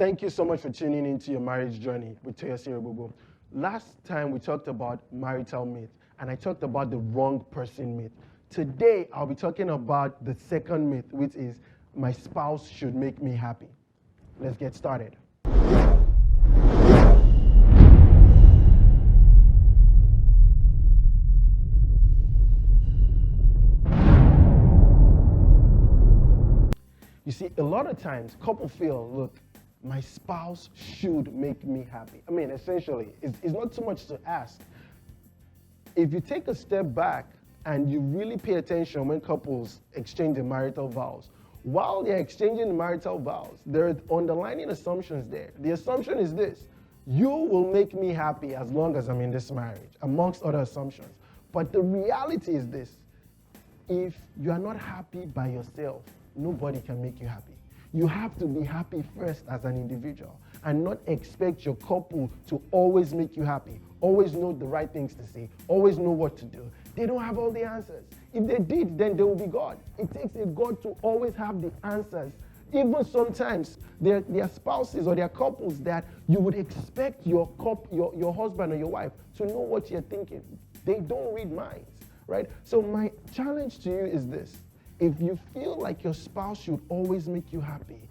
Thank you so much for tuning into your marriage journey with Toyosi Rebogo. Last time we talked about marital myth, and I talked about the wrong person myth. Today, I'll be talking about the second myth, which is my spouse should make me happy. Let's get started. You see, a lot of times couples feel, look, my spouse should make me happy. I mean, essentially, it's not too much to ask. If you take a step back and you really pay attention when couples exchange their marital vows, while they're exchanging the marital vows, there are underlying assumptions there. The assumption is this: you will make me happy as long as I'm in this marriage, amongst other assumptions. But the reality is this: if you are not happy by yourself, nobody can make you happy. You have to be happy first as an individual and not expect your couple to always make you happy, always know the right things to say, always know what to do. They don't have all the answers. If they did, then they will be God. It takes a God to always have the answers. Even sometimes, there are spouses or there are couples that you would expect your husband or your wife to know what you're thinking. They don't read minds, right? So my challenge to you is this: if you feel like your spouse should always make you happy,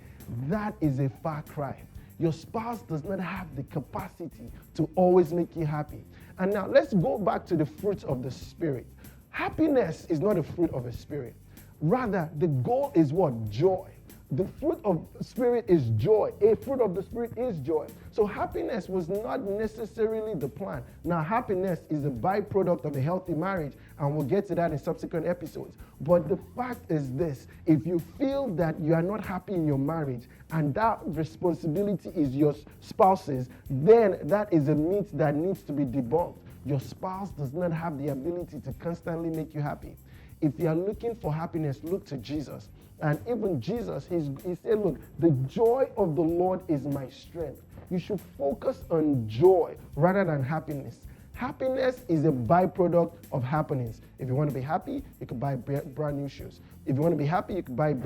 that is a far cry. Your spouse does not have the capacity to always make you happy. And now let's go back to the fruits of the Spirit. Happiness is not a fruit of a spirit. Rather, the goal is what? Joy. The fruit of the Spirit is joy. A fruit of the Spirit is joy. So happiness was not necessarily the plan. Now, happiness is a byproduct of a healthy marriage, and we'll get to that in subsequent episodes. But the fact is this: if you feel that you are not happy in your marriage and that responsibility is your spouse's, then that is a myth that needs to be debunked. Your spouse does not have the ability to constantly make you happy. If you are looking for happiness, look to Jesus. And even Jesus, he said, look, the joy of the Lord is my strength. You should focus on joy rather than happiness. Happiness is a byproduct of happiness. If you want to be happy, you could buy brand new shoes. If you want to be happy, you could buy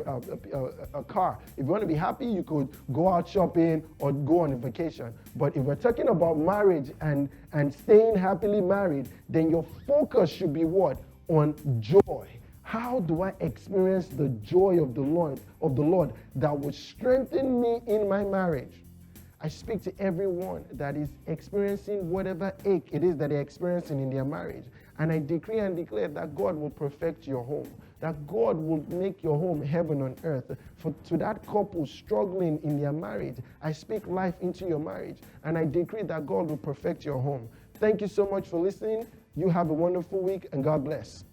a car. If you want to be happy, you could go out shopping or go on a vacation. But if we're talking about marriage and staying happily married, then your focus should be what? On joy. How do I experience the joy of the Lord that will strengthen me in my marriage? I speak to everyone that is experiencing whatever ache it is that they're experiencing in their marriage. And I decree and declare that God will perfect your home, that God will make your home heaven on earth. To that couple struggling in their marriage, I speak life into your marriage, and I decree that God will perfect your home. Thank you so much for listening. You have a wonderful week, and God bless.